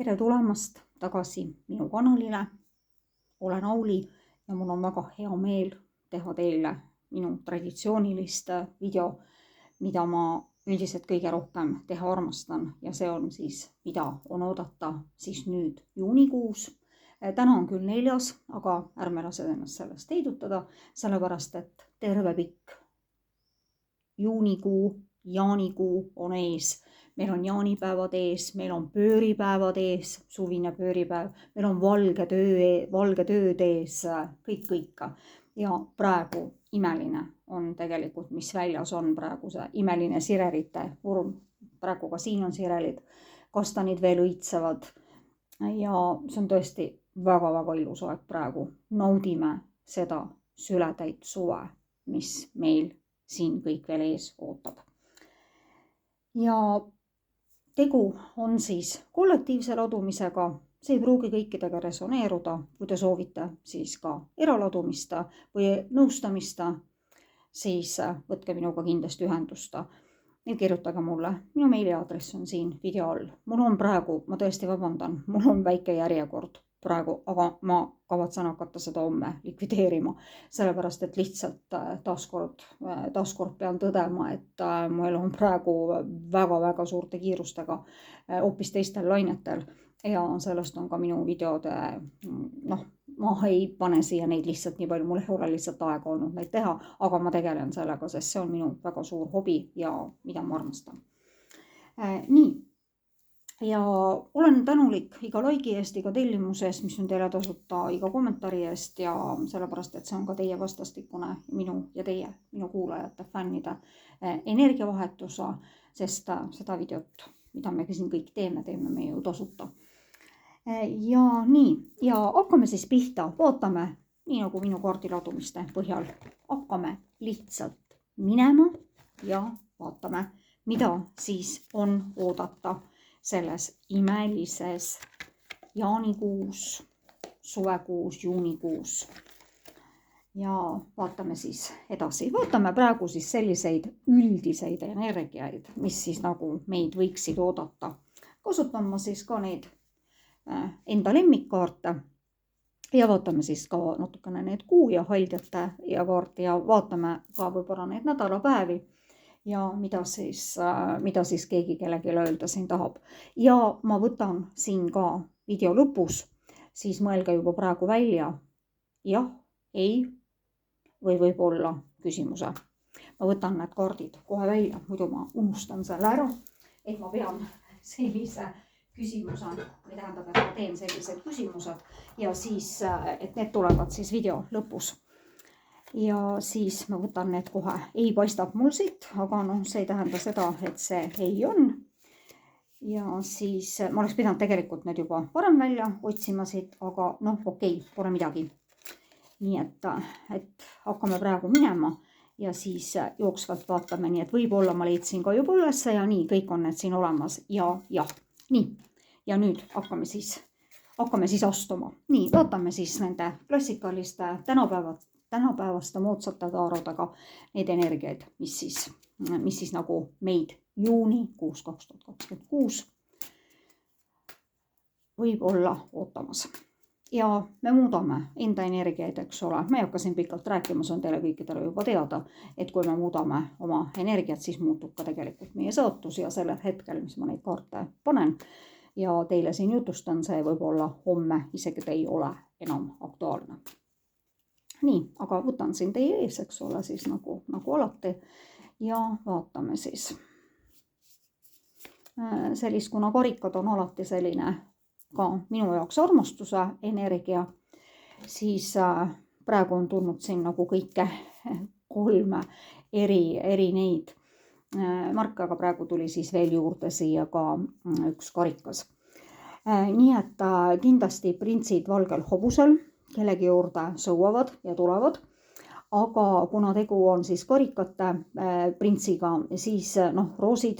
Tere tulemast tagasi minu kanalile. Olen Auli ja mul on väga hea meel teha teile minu traditsioonilist video, mida ma üldiselt kõige rohkem teha armastan, ja see on siis, mida on oodata siis nüüd juunikuus. Täna on küll 4., aga ärme lase ennast sellest heidutada, sellepärast et terve pikk juunikuu, jaanikuu on ees. Meil on jaanipäevad ees, meil on pööripäevad ees, suvine pööripäev, meil on valge tööd ees, kõik. Ja praegu imeline on tegelikult, mis väljas on praegu see imeline sirelite urm. Praegu ka siin on sirelid, kastanid veel õitsevad ja see on tõesti väga-väga ilus aeg praegu. Naudime seda sületäit suve, mis meil siin kõik veel ees ootab. Ja tegu on siis kollektiivse ladumisega, see ei pruugi kõikidega resoneeruda, kui te soovite siis ka eraladumist või nõustamist, siis võtke minuga kindlasti ühendust ja kirjutage mulle. Minu meiliaadress on siin video all. Mul on praegu, ma tõesti vabandan, mul on väike järjekord praegu, aga ma kavatsen hakata seda homme likvideerima, sellepärast et lihtsalt taaskord pean tõdema, et mu elu on praegu väga-väga suurte kiirustega hoopis teistel lainetel ja sellest on ka minu videode, ma ei pane siia neid lihtsalt nii palju, mul ei ole lihtsalt aega olnud neid teha, aga ma tegelen sellega, sest see on minu väga suur hobi ja mida ma armastan. Nii. Ja olen tänulik iga laigi eest, iga tellimuse eest, mis on teile tasuta, iga kommentaari eest ja sellepärast, et see on ka teie vastastikune minu ja teie, minu kuulajate, fännide energiavahetuse, sest seda videot, mida me siin kõik teeme me ju tasuta. Ja nii, ja hakkame siis pihta, vaatame, nii nagu minu kaardiladumiste põhjal, hakkame lihtsalt minema ja vaatame, mida siis on oodata selles imelises jaanikuus, suvekuus, juunikuus. Ja vaatame siis edasi. Vaatame praegu siis selliseid üldiseid energiaid, mis siis nagu meid võiksid oodata. Kasutan ma siis ka neid enda lemmikkaarte ja vaatame siis ka natukene need kuu ja haldjate ja kaarti ja vaatame ka võib-olla neid nädalapäevi. Ja mida siis keegi kellelegi öelda siin tahab. Ja ma võtan siin ka video lõpus, siis mõelge juba praegu välja, jah, ei või võib-olla küsimuse. Ma võtan need kaardid kohe välja, muidu ma unustan selle ära, et ma pean sellise küsimuse, või tähendab, et ma teen sellised küsimused ja siis, et need tulevad siis video lõpus. Ja siis ma võtan need kohe, ei paistab mul siit, aga see ei tähenda seda, et see ei on. Ja siis ma oleks pidanud tegelikult need juba varem välja otsima siit, aga okei, pole midagi. Nii et hakkame praegu minema ja siis jooksvalt vaatame, nii et võib-olla ma leidsin ka juba üles ja nii, kõik on need siin olemas ja jah, nii. Ja nüüd hakkame siis astuma. Nii, vaatame siis nende klassikaliste tänapäevaste moodsate taarodega neid energiaid, mis siis nagu meid juunikuus 2026 võib olla ootamas. Ja me muudame enda energiaid, eks ole. Ma ei hakka siin pikalt rääkima, see on teile kõikidele juba teada, et kui me muudame oma energiat, siis muutub ka tegelikult meie saatus ja sellel hetkel, mis ma neid kaarte panen ja teile siin jutustan, see võib-olla homme isegi ei ole enam aktuaalne. Nii, aga võtan siin teie ees, eks ole, siis nagu alati ja vaatame siis. Kuna karikad on alati selline ka minu jaoks armastuse energia, siis praegu on tulnud siin nagu kõike 3 eri neid marke, aga praegu tuli siis veel juurde siia ka üks karikas. Nii et kindlasti printsid valgel hobusel kellegi juurde sõuavad ja tulevad, aga kuna tegu on siis karikate printsiga, siis roosid,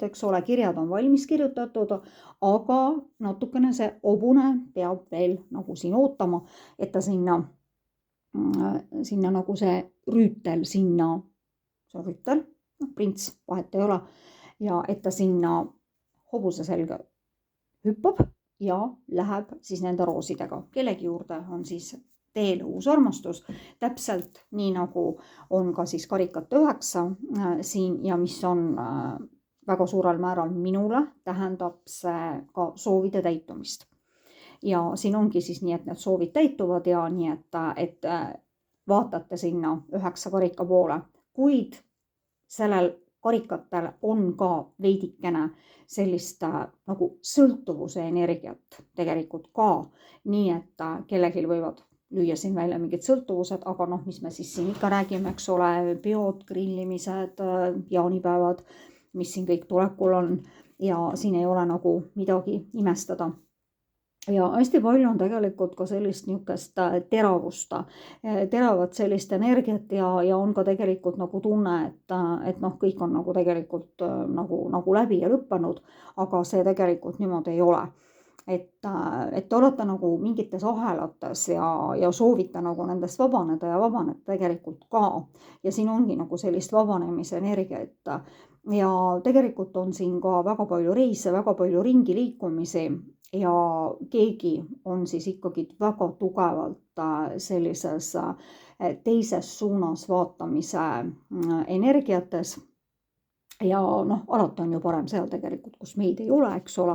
eks ole, kirjad on valmis kirjutatud, aga natukene see hobune peab veel nagu siin ootama, et ta sinna nagu see rüütel, see on rüütel, prints, vahet ei ole, ja et ta sinna hobuse selga hüppab ja läheb siis nende roosidega. Kellegi juurde on siis teel uus armastus, täpselt nii nagu on ka siis karikat 9 siin ja mis on väga suurel määral minule, tähendab see ka soovide täitumist. Ja siin ongi siis nii, et need soovid täituvad ja nii, et vaatate sinna 9 karika poole, kuid sellel karikatel on ka veidikene sellist nagu sõltuvuse energiat tegelikult ka, nii et kellelgi võivad lüüa siin välja mingid sõltuvused, aga noh, mis me siis siin ikka räägime, eks ole, peod, grillimised, jaanipäevad, mis siin kõik tulekul on ja siin ei ole nagu midagi imestada. Ja hästi palju on tegelikult ka sellist niisugust teravust, teravat sellist energiat ja on ka tegelikult nagu tunne, et noh, kõik on nagu tegelikult nagu läbi ja lõppenud, aga see tegelikult niimoodi ei ole. Et te olete nagu mingites ahelates ja soovite nagu nendest vabaneda ja vabanete tegelikult ka. Ja siin ongi nagu sellist vabanemise energiat ja tegelikult on siin ka väga palju reise, väga palju ringi liikumisi ja keegi on siis ikkagi väga tugevalt sellises teises suunas vaatamise energiates. Ja noh, alati on ju parem seal tegelikult, kus meid ei ole, eks ole,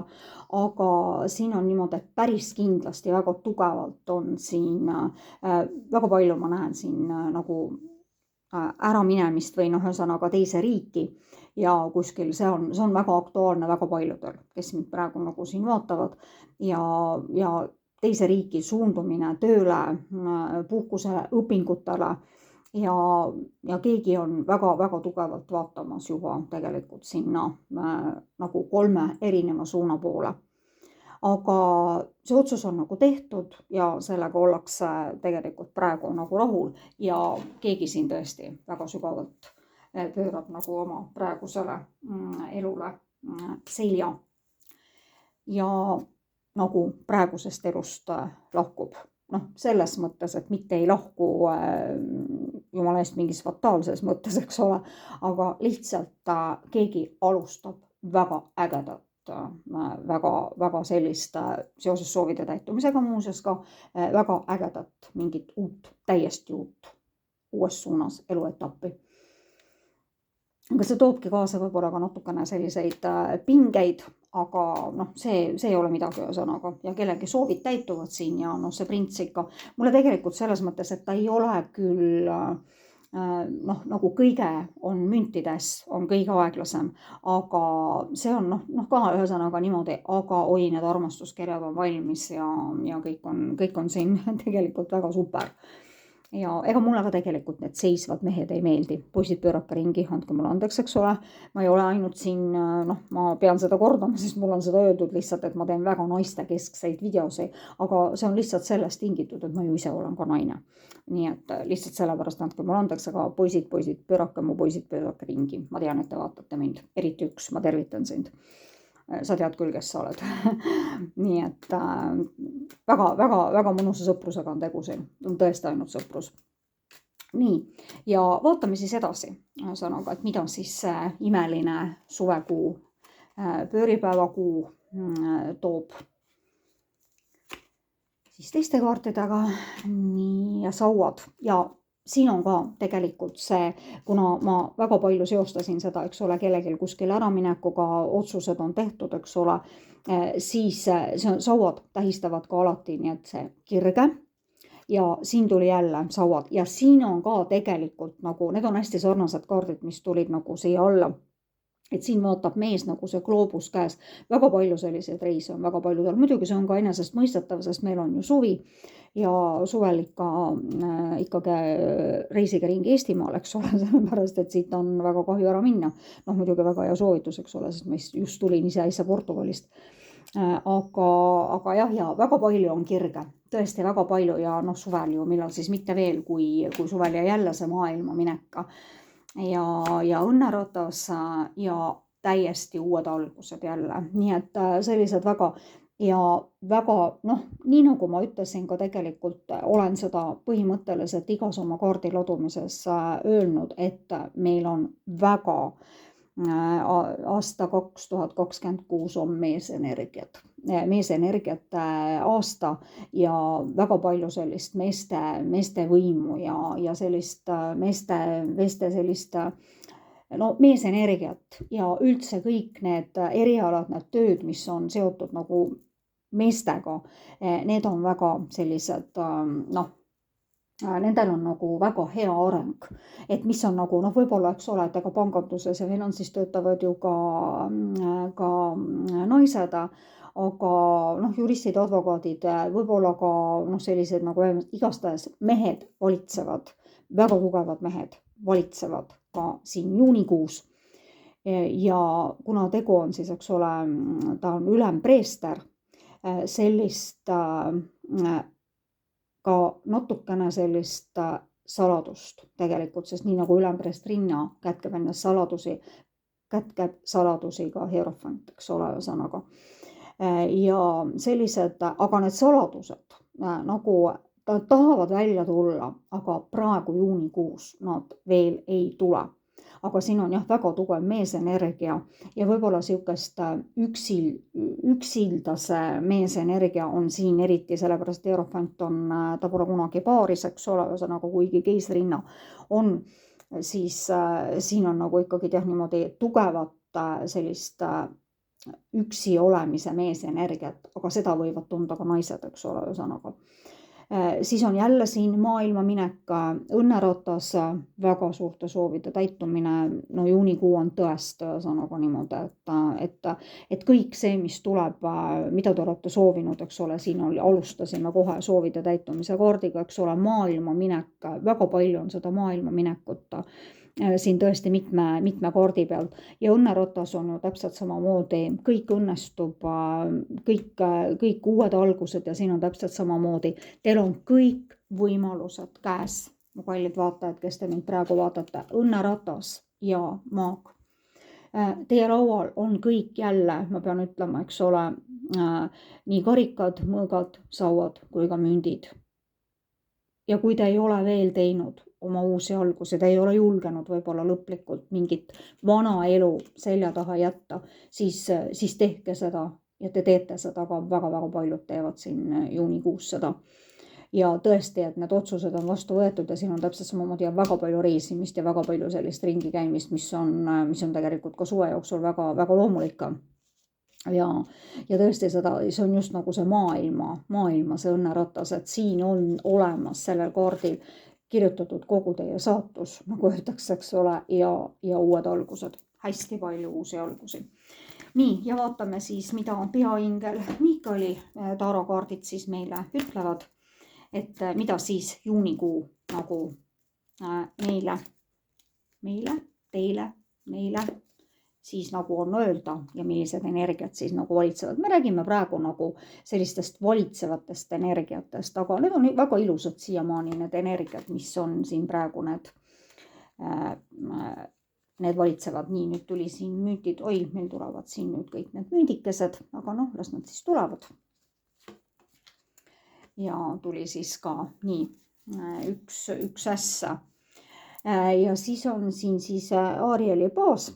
aga siin on niimoodi, et päris kindlasti väga tugevalt on siin, väga palju ma näen siin nagu äraminemist või noh, ühesõnaga teise riiki ja kuskil see on väga aktuaalne väga paljudel, kes mind praegu nagu siin vaatavad ja teise riiki suundumine tööle, puhkuse, õpingutele ja keegi on väga-väga tugevalt vaatamas juba tegelikult sinna nagu 3 erineva suuna poole. Aga see otsus on nagu tehtud ja sellega ollakse tegelikult praegu nagu rahul ja keegi siin tõesti väga sügavalt pöörab nagu oma praegusele elule selja ja nagu praegusest elust lahkub. Noh, selles mõttes, et mitte ei lahku jumala eest mingis fataalses mõttes, eks ole, aga lihtsalt keegi alustab väga ägedat, väga sellist seoses soovide täitumisega muuseas ka väga ägedat mingit täiesti uues suunas eluetappi. Aga see toobki kaasa võib-olla ka natukene selliseid pingeid, aga noh, see ei ole midagi ühesõnaga ja kellegi soovid täituvad siin ja noh, see prints ikka, mulle tegelikult selles mõttes, et ta ei ole küll noh, nagu kõige on müntides, on kõige aeglasem, aga see on noh ka ühesõnaga niimoodi, aga oi, need armastuskirjad on valmis ja kõik on siin tegelikult väga super. Ja ega mulle ka tegelikult need seisvad mehed ei meeldi. Poisid, pöörake ringi, andke mulle andeks, eks ole. Ma ei ole ainult siin, noh, ma pean seda kordama, sest mul on seda öeldud lihtsalt, et ma teen väga naiste keskseid videosid, aga see on lihtsalt sellest tingitud, et ma ju ise olen ka naine. Nii et lihtsalt sellepärast andke mulle andeks, aga poisid, pöörake mu poisid, pöörake ringi. Ma tean, et te vaatate mind, eriti üks, ma tervitan sind. Sa tead küll, kes sa oled. Nii et väga mõnusa sõprusega on tegu siin. On tõesti ainult sõprus. Nii, ja vaatame siis edasi. Ühesõnaga, et mida siis imeline suvekuu, pööripäevakuu toob siis teiste kaartidega. Nii, ja sauad ja siin on ka tegelikult see, kuna ma väga palju seostasin seda, eks ole, kellelgi kuskil äraminekuga, otsused on tehtud, eks ole, siis sauad tähistavad ka alati, nii et see kirge ja siin tuli jälle sauad ja siin on ka tegelikult nagu, need on hästi sarnased kaardid, mis tulid nagu siia alla. Et siin vaatab mees nagu see gloobus käes, väga palju selliseid reise on väga paljudel, muidugi see on ka enesest mõistetav, sest meil on ju suvi ja suvel ikkagi reisige ringi Eestimaal, eks ole, sellepärast, et siit on väga kahju ära minna. Noh, muidugi väga hea soovitus, eks ole, sest ma just tulin ise Portugalist. Aga jah, ja väga palju on kirge, tõesti väga palju ja noh, suvel ju, millal siis mitte veel, kui suvel ja jälle see maailma mineka. Ja õnneratas ja täiesti uued algused jälle, nii et sellised väga noh, nii nagu ma ütlesin ka tegelikult, olen seda põhimõtteliselt igas oma kaardi ladumises öelnud, et meil on väga aasta 2026 on meesenergiate aasta ja väga palju sellist meeste võimu ja sellist meeste sellist meesenergiat ja üldse kõik need erialad, need tööd, mis on seotud nagu meestega, need on väga sellised nendel on nagu väga hea areng, et mis on nagu võib-olla, eks ole, et ega panganduses ja finantsis töötavad ju ka naised, aga juristid, advokaadid, võib-olla ka sellised nagu igastahes mehed valitsevad, väga tugevad mehed valitsevad ka siin juunikuus. Ja kuna tegu on siis, eks ole, ta on ülempreester, sellist ka natukene sellist saladust tegelikult, sest nii nagu ülempreestrinna kätkeb endas saladusi, kätkeb saladusi ka hierofant, eks ole, ühesõnaga. Ja sellised, aga need saladused nagu tahavad välja tulla, aga praegu juunikuus nad veel ei tule. Aga siin on jah väga tugev meesenergia ja võib-olla sihukest üksildase meesenergia on siin eriti, sellepärast hierofant on, ta pole kunagi paaris, eks ole, ühesõnaga kuigi keisrinna on, siis siin on nagu ikkagi niimoodi tugevat sellist üksi olemise meesenergiat, aga seda võivad tunda ka naised, eks ole, ühesõnaga. Siis on jälle siin maailma minek, õnneratas, väga suurte soovide täitumine, juunikuu on tõesti ühesõnaga niimoodi, et kõik see, mis tuleb, mida te olete soovinud, eks ole, siin alustasime kohe soovide täitumise kaardiga, eks ole, maailma minek, väga palju on seda maailma minekut siin tõesti mitme kaardi peal ja õnneratas on ju täpselt samamoodi, kõik õnnestub, kõik uued algused ja siin on täpselt samamoodi, teil on kõik võimalused käes, mu kallid vaatajad, kes te mind praegu vaatate, õnneratas ja maag. Teie laual on kõik jälle, ma pean ütlema, eks ole, nii karikad, mõõgad, sauad kui ka mündid. Ja kui te ei ole veel teinud oma uusi algusi, te ei ole julgenud võib-olla lõplikult mingit vana elu selja taha jätta, siis tehke seda ja te teete seda, ka väga-väga paljud teevad siin juunikuus seda. Ja tõesti, et need otsused on vastu võetud ja siin on täpselt samamoodi väga palju reisimist ja väga palju sellist ringi käimist, mis on tegelikult ka suve jooksul väga loomulik. Ja tõesti see on just nagu see maailma see õnneratas, et siin on olemas sellel kaardil kirjutatud kogu teie saatus, nagu öeldakse, eks ole, ja uued algused, hästi palju uusi algusi. Nii, ja vaatame siis, mida peaingel Miikali tarokaardid siis meile ütlevad, et mida siis juunikuu nagu meile siis nagu on öelda ja millised energiat siis nagu valitsevad. Me räägime praegu nagu sellistest valitsevatest energiatest, aga need on väga ilusad siiamaani need energiat, mis on siin praegu need valitsevad. Nii, nüüd tuli siin müütid, meil tulevad siin nüüd kõik need müündikesed, aga las nad siis tulevad. Ja tuli siis ka nii üks ässa. Ja siis on siin siis Arieli baas.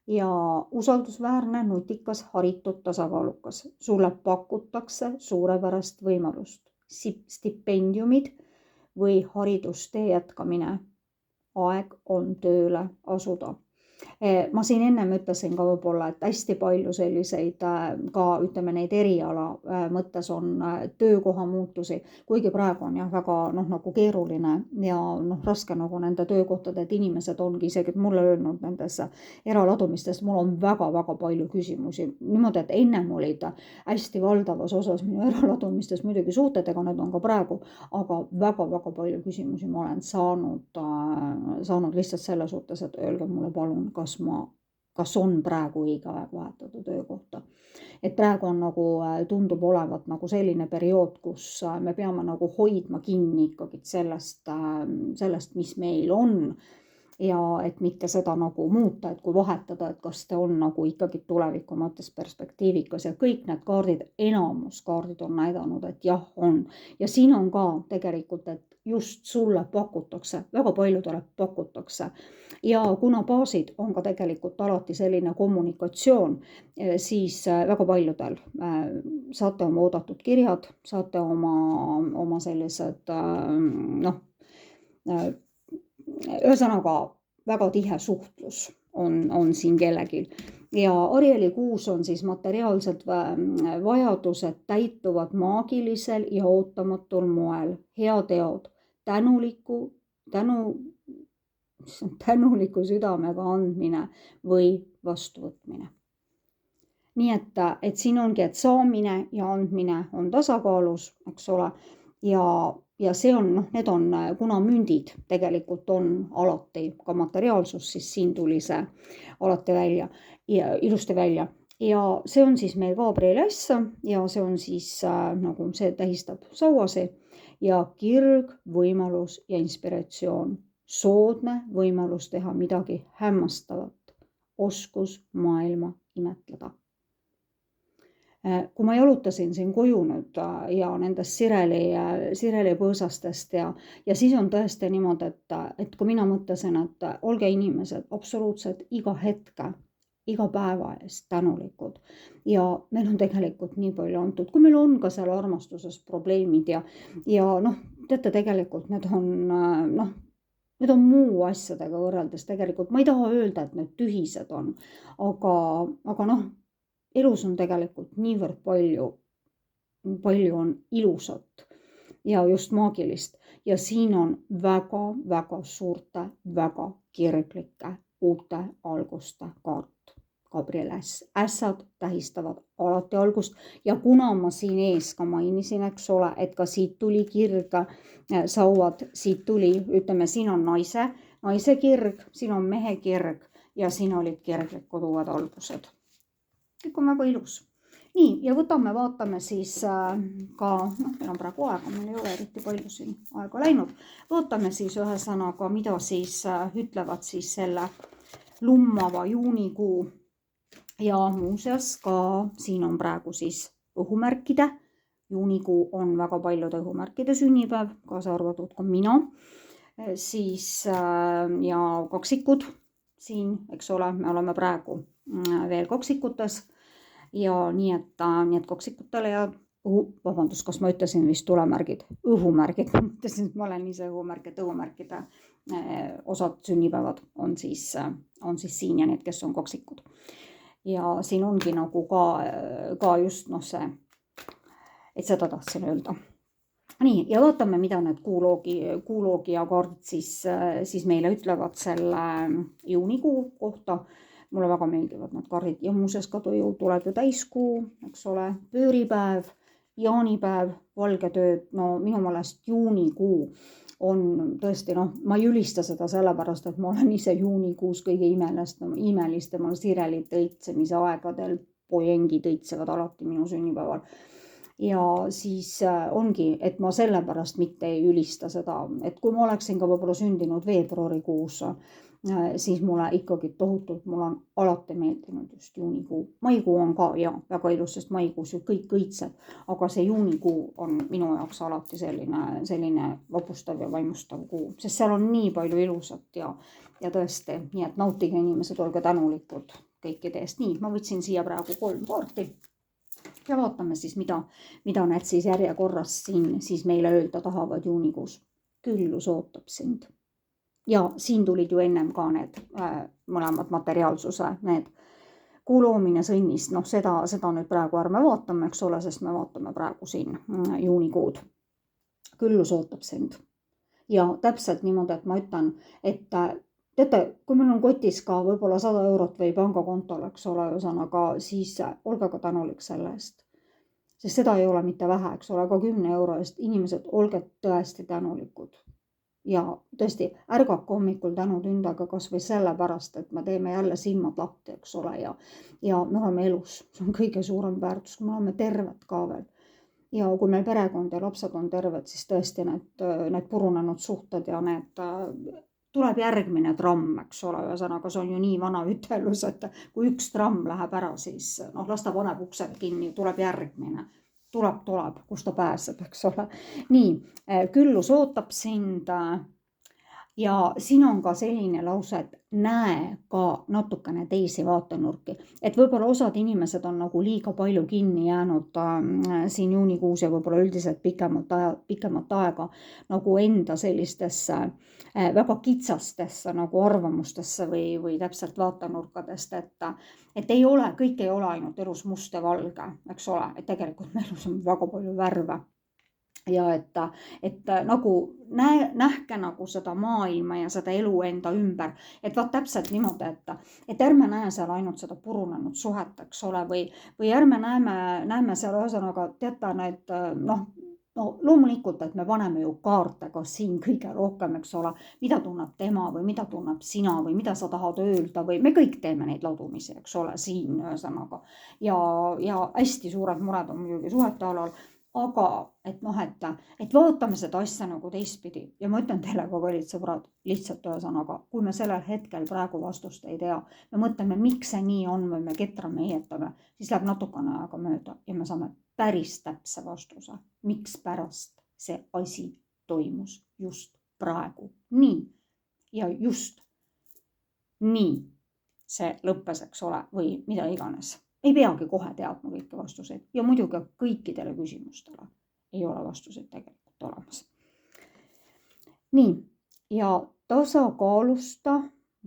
Ja usaldusväärne, nutikas, haritud, tasakaalukas. Sulle pakutakse suurepärast võimalust. Stipendiumid või haridustee jätkamine. Aeg on tööle asuda. Ma siin ennem ütlesin ka võib-olla, et hästi palju selliseid ka ütleme neid eriala mõttes on töökoha muutusi, kuigi praegu on jah väga nagu keeruline ja raske nagu nende töökohtade, et inimesed ongi isegi mulle öelnud nendes eraladumistes, mul on väga-väga palju küsimusi. Niimoodi, et ennem olid hästi valdavas osas minu eraladumistes muidugi suhtedega, need on ka praegu, aga väga-väga palju küsimusi ma olen saanud lihtsalt selle suhtes, et öelge mulle palun, kas on praegu õige aeg vahetada töökohta. Et praegu on nagu, tundub olevat nagu selline periood, kus me peame nagu hoidma kinni ikkagi sellest, mis meil on ja et mitte seda nagu muuta, et kui vahetada, et kas ta on nagu ikkagi tuleviku mõttes perspektiivikas ja kõik need kaardid, enamus kaardid on näidanud, et jah, on. Ja siin on ka tegelikult, et just sulle pakutakse, väga paljudele pakutakse. Ja kuna baasid on ka tegelikult alati selline kommunikatsioon, siis väga paljudel saate oma oodatud kirjad, saate oma sellised ühesõnaga väga tihe suhtlus on siin kellelgi. Ja Arieli kuus on siis materiaalsed vajadused täituvad maagilisel ja ootamatul moel. Heateod, tänuliku südamega andmine või vastuvõtmine. Nii et siin ongi, et saamine ja andmine on tasakaalus, eks ole, ja see on, need on, kuna mündid tegelikult on alati ka materiaalsus, siis siin tuli see alati välja ja ilusti välja. Ja see on siis meil Gabrieli ässa ja see on siis nagu see tähistab sauasi ja kirg, võimalus ja inspiratsioon. Soodne võimalus teha midagi hämmastavat, oskus maailma imetleda. Kui ma jalutasin siin koju nüüd ja nendest Sireli põõsastest ja siis on tõesti niimoodi, et kui mina mõtlesin, et olge inimesed absoluutselt iga hetke, iga päeva eest tänulikud ja meil on tegelikult nii palju antud, kui meil on ka seal armastuses probleemid ja teate tegelikult need on muu asjadega võrreldes tegelikult, ma ei taha öelda, et need tühised on, aga elus on tegelikult niivõrd palju on ilusat ja just maagilist ja siin on väga suurte, väga kirglike uute alguste kaart. Gabrieli ässad tähistavad alati algust ja kuna ma siin ees ka mainisin, eks ole, et ka siit tuli kirg, sauad, siit tuli, ütleme, siin on naise kirg, siin on mehe kirg ja siin olid kirglikud uued algused. Kõik on väga ilus. Nii, ja vaatame siis ka, meil on praegu aega, meil ei ole eriti palju siin aega läinud. Vaatame siis ühesõnaga, mida siis ütlevad siis selle lummava juunikuu. Ja muuseas ka siin on praegu siis õhumärkide. Juunikuu on väga paljude õhumärkide sünnipäev, kaasa arvatud ka mina. Siis ja kaksikud siin, eks ole, me oleme praegu veel kaksikutes ja nii et kaksikutele ja kas ma ütlesin vist tulemärgid, õhumärgid, ma ütlesin, et ma olen ise õhumärk, et õhumärkide osad sünnipäevad on siis siin ja need, kes on kaksikud. Ja siin ongi nagu ka just see, et seda tahtsin öelda. Nii, ja vaatame, mida need kuuloogi ja kaardid siis meile ütlevad selle juunikuu kohta. Mulle väga meeldivad need kaardid ja muuseas ka tuleb ju täiskuu, eks ole, pööripäev, jaanipäev, valge tööd, minu meelest juunikuu on tõesti, ma ei ülista seda sellepärast, et ma olen ise juunikuus kõige imelistemal Sirelid õitsemise aegadel, pojengid õitsevad alati minu sünnipäeval. Ja siis ongi, et ma sellepärast mitte ei ülista seda, et kui ma oleksin ka võib-olla sündinud veebruarikuus, siis mulle ikkagi tohutult, mul on alati meeldinud just juunikuu. Maikuu on ka väga ilus, sest maikuus ju kõik õitseb, aga see juunikuu on minu jaoks alati selline vapustav ja vaimustav kuu, sest seal on nii palju ilusat ja tõesti, nii et nautige inimesed, olge tänulikud kõikide eest. Nii, ma võtsin siia praegu 3 kaarti ja vaatame siis, mida need siis järjekorras siin siis meile öelda tahavad juunikuus. Küllus ootab sind. Ja siin tulid ju ennem ka need mõlemad materiaalsuse, need kuu loomine sõnnist, seda nüüd praegu ärme vaatame, eks ole, sest me vaatame praegu siin juunikuud. Küllus ootab sind. Ja täpselt niimoodi, et ma ütlen, et teate, kui meil on kotis ka võib-olla 100 eurot või pangakontol, eks ole, ühesõnaga, siis olge ka tänulik selle eest. Sest seda ei ole mitte vähe, eks ole, ka 10 euro eest inimesed, olge tõesti tänulikud. Ja tõesti, ärgake hommikul tänutündega kas või sellepärast, et me teeme jälle silmad lahti, eks ole, ja me oleme elus. See on kõige suurem väärtus, kui me oleme terved ka veel. Ja kui meil perekond ja lapsed on terved, siis tõesti need purunenud suhted ja need tuleb järgmine tramm, eks ole, ühesõnaga see on ju nii vana ütelus, et kui üks tramm läheb ära, siis las ta paneb uksed kinni, tuleb järgmine. Tuleb, kus ta pääseb, eks ole. Nii, küllus ootab sind ja siin on ka selline lause, et näe ka natukene teisi vaatenurki. Et võib-olla osad inimesed on nagu liiga palju kinni jäänud siin juunikuus ja võib-olla üldiselt pikemat aega nagu enda sellistesse väga kitsastesse nagu arvamustesse või täpselt vaatenurkadest, et kõik ei ole ainult elus must ja valge, eks ole, et tegelikult meil on väga palju värve. Ja et nagu nähke nagu seda maailma ja seda elu enda ümber, et vaat täpselt niimoodi, et ärme näe seal ainult seda purunenud suhet, eks ole, või ärme näeme seal ühesõnaga teata need no loomulikult, et me paneme ju kaarte ka siin kõige rohkem, eks ole, mida tunneb tema või mida tunneb sina või mida sa tahad öelda või me kõik teeme neid ladumisi, eks ole, siin ühesõnaga ja hästi suured mured on muidugi suhete alal. Aga et vaatame seda asja nagu teistpidi ja ma ütlen teile ka, kallid sõbrad, lihtsalt ühesõnaga, kui me sellel hetkel praegu vastust ei tea, me mõtleme, miks see nii on või me ketrame, heietame, siis läheb natukene aega mööda ja me saame päris täpse vastuse, miks pärast see asi toimus just praegu. Nii ja just nii see lõppes, eks ole, või mida iganes. Ei peagi kohe teadma kõiki vastuseid ja muidugi kõikidele küsimustele ei ole vastuseid tegelikult olemas. Nii, ja tasakaalusta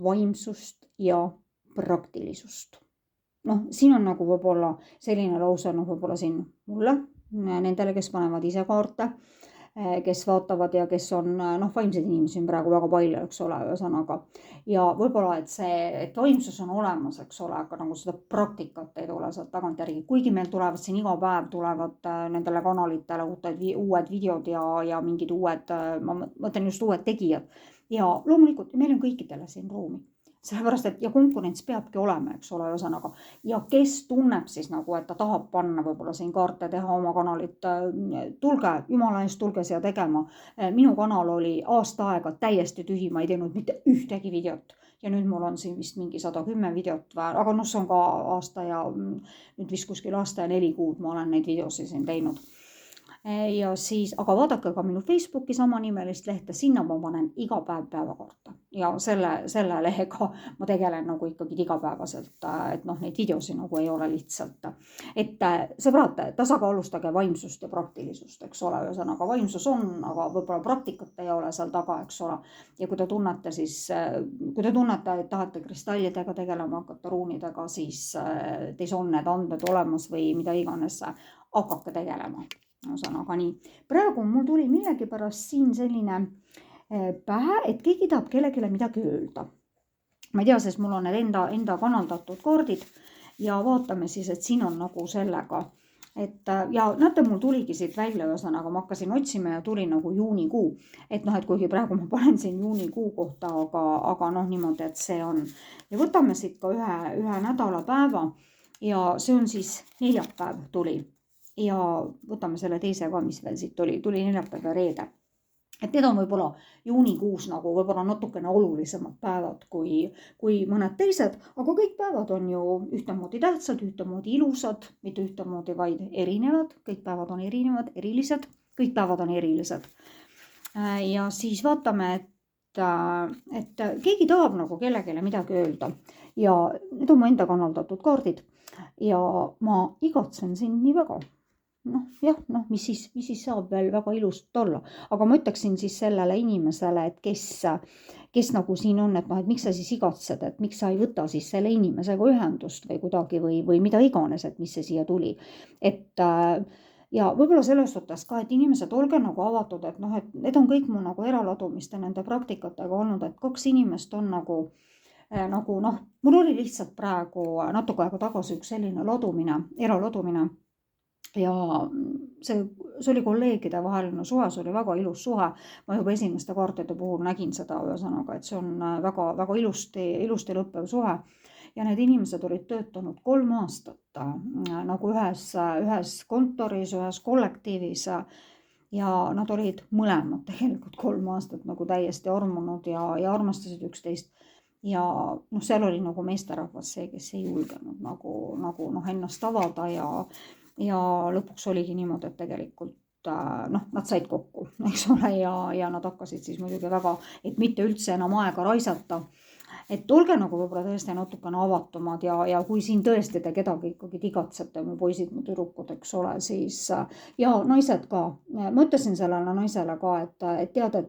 vaimsust ja praktilisust. Siin on nagu võib-olla selline lause, võib-olla siin mulle, nendele, kes panevad ise kaarte, kes vaatavad ja kes on vaimseid inimesi on praegu väga palju, eks ole, ühesõnaga. Ja võib-olla, et vaimsus on olemas, eks ole, aga nagu seda praktikat ei tule sealt tagantjärgi. Kuigi meil tulevad siin iga päev tulevad nendele kanalitele uued videod ja mingid uued, ma mõtlen just uued tegijad. Ja loomulikult meil on kõikidele siin ruumi. Sellepärast, et ja konkurents peabki olema, eks ole, ühesõnaga. Ja kes tunneb siis nagu, et ta tahab panna võib-olla siin kaarte, teha oma kanalit, tulge, jumala eest, tulge siia tegema. Minu kanal oli aasta aega täiesti tühi, ma ei teinud mitte ühtegi videot. Ja nüüd mul on siin vist mingi 110 videot, aga see on ka aasta ja nüüd vist kuskil aasta ja 4 kuud ma olen neid videosi siin teinud. Ja siis, aga vaadake ka minu Facebooki samanimelist lehte, sinna ma panen iga päev päevakorda ja selle lehega ma tegelen nagu ikkagi igapäevaselt, et neid videosi nagu ei ole lihtsalt, et sõbrad, tasakaalustage vaimsust ja praktilisust, eks ole, ühesõnaga vaimsus on, aga võib-olla praktikat ei ole seal taga, eks ole, ja kui te tunnete, et tahate kristallidega tegelema hakata, ruumidega, siis teis on need andmed olemas või mida iganes, hakake tegelema. Ühesõnaga nii. Praegu mul tuli millegipärast siin selline pähe, et keegi tahab kellelegi midagi öelda. Ma ei tea, sest mul on need enda kanaldatud kaardid ja vaatame siis, et siin on nagu sellega. Ja näete, mul tuligi siit välja, ühesõnaga ma hakkasin otsima ja tuli nagu juunikuu. Et kuigi praegu ma panen siin juunikuu kohta, aga niimoodi, et see on. Ja võtame siit ka ühe nädalapäeva ja see on siis neljapäev tuli. Ja võtame selle teise ka, mis veel siit tuli neljapäev ja reede. Et need on võib-olla juunikuus nagu võib-olla natukene olulisemad päevad kui mõned teised, aga kõik päevad on ju ühtemoodi tähtsad, ühtemoodi ilusad, mitte ühtemoodi, vaid erinevad. Kõik päevad on erinevad, erilised, kõik päevad on erilised. Ja siis vaatame, et keegi tahab nagu kellegile midagi öelda ja need on mu enda kanaldatud kaardid ja ma igatsen sind nii väga. Mis siis saab veel väga ilust olla, aga ma ütleksin siis sellele inimesele, et kes nagu siin on, et miks sa siis igatsed, et miks sa ei võta siis selle inimesega ühendust või kuidagi või mida iganes, et mis see siia tuli. Ja võib-olla selles suhtes ka, et inimesed olge nagu avatud, et need on kõik mu nagu eraladumiste nende praktikatega olnud, et 2 inimest on nagu mul oli lihtsalt praegu natuke aega tagasi üks selline eraladumine. Ja see oli kolleegide vaheline suhe, see oli väga ilus suhe. Ma juba esimeste kaartide puhul nägin seda ühesõnaga, et see on väga, väga ilusti lõppev suhe. Ja need inimesed olid töötanud 3 aastat nagu ühes kontoris, ühes kollektiivis ja nad olid mõlemad tegelikult 3 aastat nagu täiesti armunud ja armastasid üksteist. Ja noh, seal oli nagu meesterahvas see, kes ei julgenud nagu ennast avada ja lõpuks oligi niimoodi, et tegelikult nad said kokku, eks ole, ja nad hakkasid siis muidugi väga, et mitte üldse enam aega raisata, et olge nagu võib-olla tõesti natukene avatumad ja kui siin tõesti te kedagi ikkagi tigatsete, mu poisid, mu tüdrukud, eks ole, siis ja naised ka, ma ütlesin sellele naisele ka, et tead,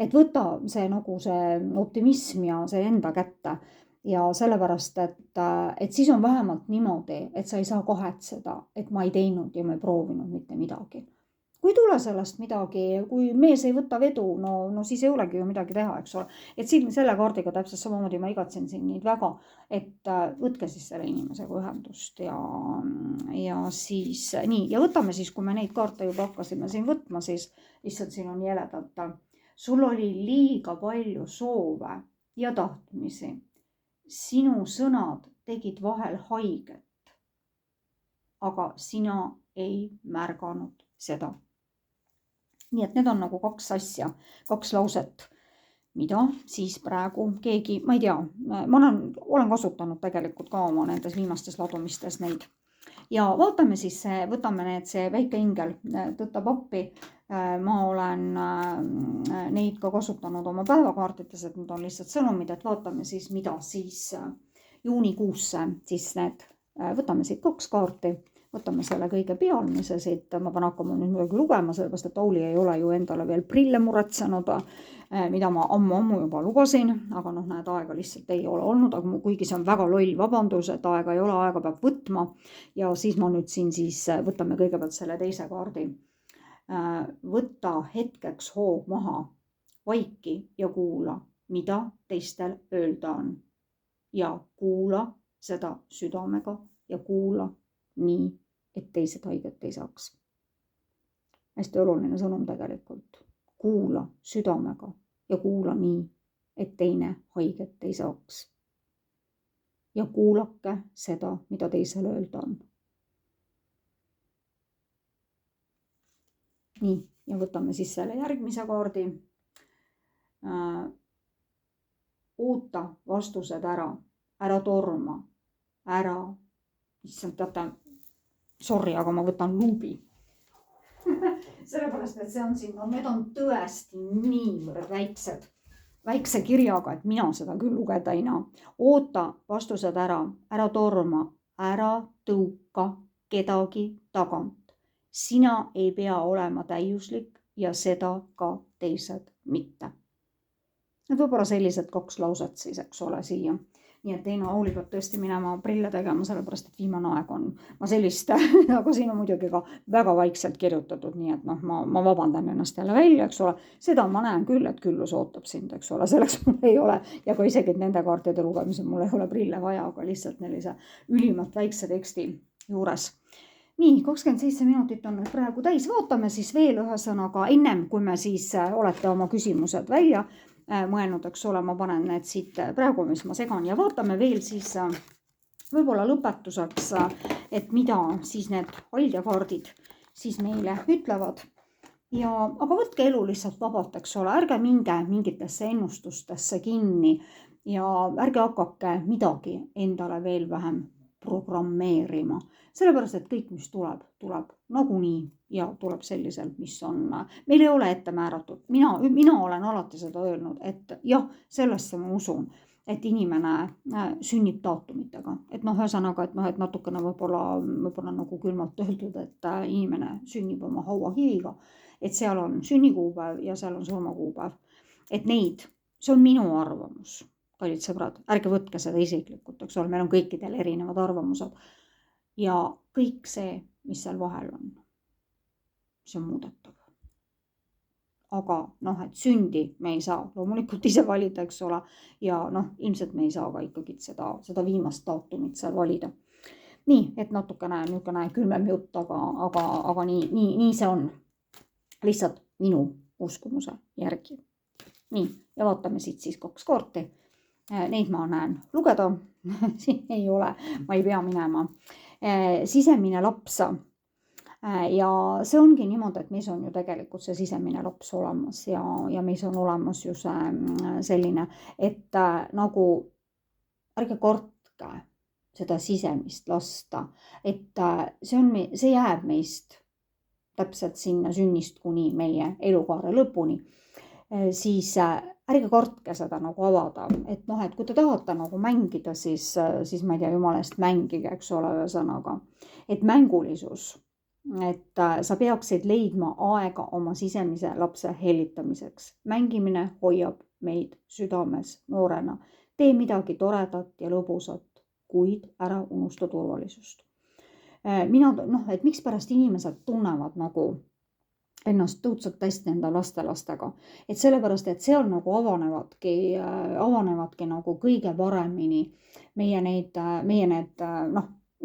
et võta see nagu see optimism ja see enda kätte ja sellepärast, et siis on vähemalt niimoodi, et sa ei saa kahetseda, et ma ei teinud ja ma ei proovinud mitte midagi. Kui ei tule sellest midagi, kui mees ei võta vedu, no siis ei olegi ju midagi teha, eks ole. Et siin selle kaardiga täpselt samamoodi ma igatsen siin neid väga, et võtke siis selle inimesega ühendust ja siis nii. Ja võtame siis, kui me neid kaarte juba hakkasime siin võtma, siis lihtsalt siin on jäledalt. Sul oli liiga palju soove ja tahtmisi. Sinu sõnad tegid vahel haiget, aga sina ei märganud seda. Nii et need on nagu 2 asja, 2 lauset, mida siis praegu keegi, ma ei tea, ma olen kasutanud tegelikult ka oma nendes viimastes ladumistes neid. Ja vaatame siis, võtame see väike ingel tõttab appi. Ma olen neid ka kasutanud oma päevakaartides, et need on lihtsalt sõnumid, et vaatame siis, mida siis juunikuusse siis need, võtame siit 2 kaarti. Võtame selle kõige pealmise siit, ma pean hakkama nüüd muidugi lugema, sellepärast, et Auli ei ole ju endale veel prille muretsenud, mida ma ammu juba lubasin, aga noh, näed, aega lihtsalt ei ole olnud, aga kuigi see on väga loll vabandus, et aega ei ole, aega peab võtma ja siis ma nüüd siin siis võtame kõigepealt selle teise kaardi. Võta hetkeks hoog maha, vaiki ja kuula, mida teistel öelda on ja kuula seda südamega ja kuula nii, et teised haiget ei saaks. Hästi oluline sõnum tegelikult. Kuula südamega ja kuula nii, et teine haiget ei saaks. Ja kuulake seda, mida teisel öelda on. Nii, ja võtame siis selle järgmise kaardi. Oota vastused ära torma, issand, teate, sorry, aga ma võtan luubi. Sellepärast, et see on siin, need on tõesti niivõrd väikse kirjaga, et mina seda küll lugeda ei näe. Oota vastused ära torma, ära tõuka kedagi tagant. Sina ei pea olema täiuslik ja seda ka teised mitte. Need võib-olla sellised 2 lauset siis, eks ole, siia. Nii et Teino Auli peab tõesti minema prille tegema, sellepärast, et viimane aeg on. Ma sellist, aga siin on muidugi ka väga vaikselt kirjutatud, nii et ma vabandan ennast jälle välja, eks ole. Seda ma näen küll, et küllus ootab sind, eks ole, selleks mul ei ole. Ja ka isegi nende kaartide lugemisel mul ei ole prille vaja, aga lihtsalt sellise ülimalt väikse teksti juures. Nii, 27 minutit on nüüd praegu täis. Vaatame siis veel ühe sõnaga ennem, kui me siis olete oma küsimused välja mõelnud, eks ole, ma panen need siit praegu, mis ma segan ja vaatame veel siis võib-olla lõpetuseks, et mida siis need haldjakaardid siis meile ütlevad. Aga võtke elu lihtsalt vabalt, eks ole, ärge minge mingitesse ennustustesse kinni ja ärge hakake midagi endale veel vähem programmeerima. Sellepärast, et kõik, mis tuleb nagunii ja tuleb selliselt, mis on. Meil ei ole ette määratud. Mina olen alati seda öelnud, et jah, sellesse ma usun, et inimene sünnib daatumitega. Et ühesõnaga, et natukene võib-olla nagu külmalt öeldud, et inimene sünnib oma hauakiviga, et seal on sünnikuupäev ja seal on surmakuupäev. Et see on minu arvamus, kallid sõbrad, ärge võtke seda isiklikult, eks ole, meil on kõikidel erinevad arvamused. Ja kõik see, mis seal vahel on, see on muudetav. Aga et sündi me ei saa loomulikult ise valida, eks ole, ja ilmselt me ei saa ka ikkagi seda viimast daatumit seal valida. Nii, et natukene külmem jutt, aga nii see on. Lihtsalt minu uskumuse järgi. Nii, ja vaatame siit siis 2 kaarti. Neid ma näen lugeda, siin ei ole, ma ei pea minema. Sisemine laps. Ja see ongi niimoodi, et meis on ju tegelikult see sisemine laps olemas ja meis on olemas ju see selline, et nagu ärge kartke seda sisemist lasta, et see jääb meist täpselt sinna sünnist kuni meie elukaare lõpuni, siis ärge kartke seda nagu avada, et et kui te tahate nagu mängida, siis ma ei tea, jumala eest mängige, eks ole, ühesõnaga, et mängulisus, et sa peaksid leidma aega oma sisemise lapse hellitamiseks. Mängimine hoiab meid südames noorena. Tee midagi toredat ja lõbusat, kuid ära unusta turvalisust. Et miks pärast inimesed tunnevad nagu ennast tõutsalt hästi enda lastega, et sellepärast, et seal nagu avanevadki nagu kõige paremini meie need,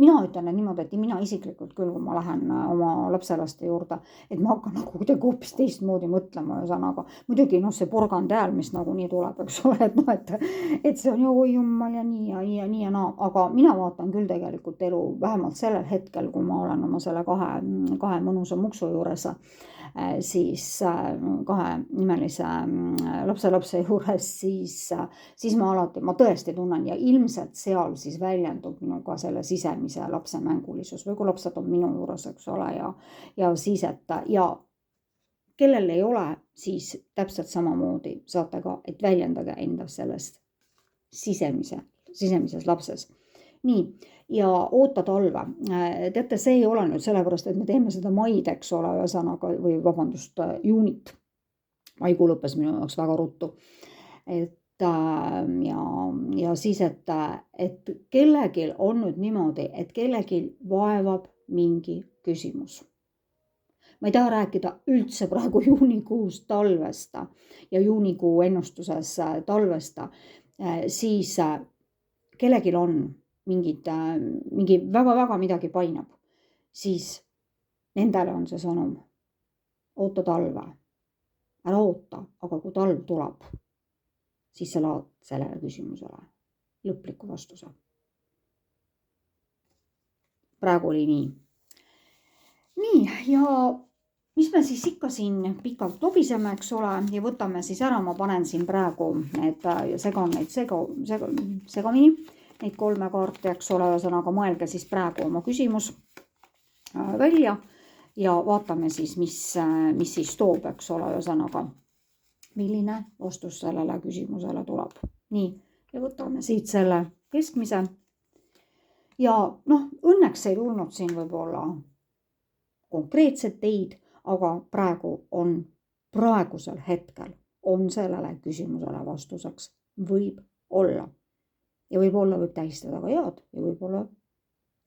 mina ütlen niimoodi, et mina isiklikult küll, kui ma lähen oma lapselaste juurde, et ma hakkan nagu kuidagi hoopis teistmoodi mõtlema, ühesõnaga. Muidugi see porgand hääl, mis nagu nii tuleb, eks ole, et see on ju oi jummal ja nii ja naa, aga mina vaatan küll tegelikult elu vähemalt sellel hetkel, kui ma olen oma selle kahe mõnusa muksu juures, siis kahe imelise lapselapse juures, siis ma tõesti tunnen ja ilmselt seal siis väljendub minuga selle sisemise lapse mängulisus või kui lapsed on minu juures, eks ole, ja siis, ja kellel ei ole, siis täpselt samamoodi saate ka, et väljendage enda sellest sisemises lapses. Nii, ja oota talve. Teate, see ei ole nüüd sellepärast, et me teeme seda maid, eks ole, ühesõnaga, või vabandust, juunit. Maikuu lõppes minu jaoks väga ruttu. Ja siis, et kellegil on nüüd niimoodi, et kellegil vaevab mingi küsimus. Ma ei taha rääkida üldse praegu juunikuus talvest ja juunikuu ennustuses talvest, siis kellegil on mingi väga-väga midagi painab, siis nendele on see sõnum. Oota talve. Ära oota, aga kui talv tuleb, siis sa laad sellele küsimusele lõpliku vastuse. Praegu oli nii. Nii, ja mis me siis ikka siin pikalt lobiseme, eks ole, ja võtame siis ära, ma panen siin praegu segan neid segamini, neid 3 kaarti, eks ole, ühesõnaga mõelge siis praegu oma küsimus välja ja vaatame siis, mis siis toob, eks ole, ühesõnaga, milline vastus sellele küsimusele tuleb. Nii, ja võtame siit selle keskmise. Ja õnneks ei tulnud siin võib-olla konkreetset teid, aga praegusel hetkel on sellele küsimusele vastuseks võib olla. Ja võib-olla võib tähistada ka head ja võib-olla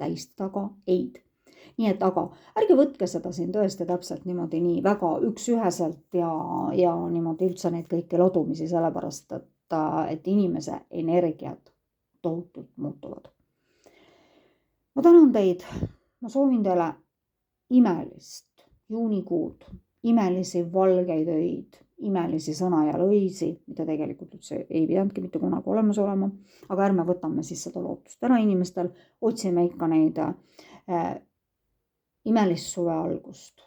tähistada ka eid. Nii et aga ärge võtke seda siin tõesti täpselt niimoodi nii väga üks-üheselt ja niimoodi üldse neid kõiki ladumisi, sellepärast et inimese energiat tohutult muutuvad. Ma tänan teid, ma soovin teile imelist juunikuud, imelisi valgeid öid, imelisi sõna ja lõisi, mida tegelikult üldse ei pidandki mitte kunagi olemas olema, aga ärme võtame siis seda lootust ära inimestel, otsime ikka neid imelist suve algust.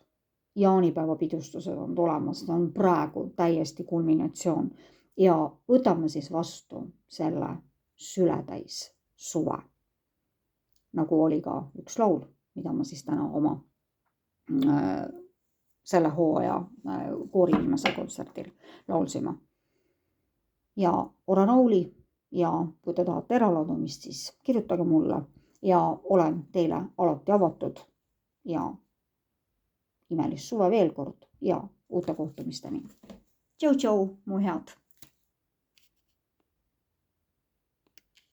Jaanipäeva pidustused on tulemas, ta on praegu täiesti kulminatsioon ja võtame siis vastu selle sületäis suve. Nagu oli ka üks laul, mida ma siis täna oma selle hooaja koori-inimese kontserdil laulsime. Ja oranauli ja kui te tahate eraladumist, siis kirjutage mulle ja olen teile alati avatud ja imelist suve veel kord ja uute kohtumisteni. Tšau, mu head!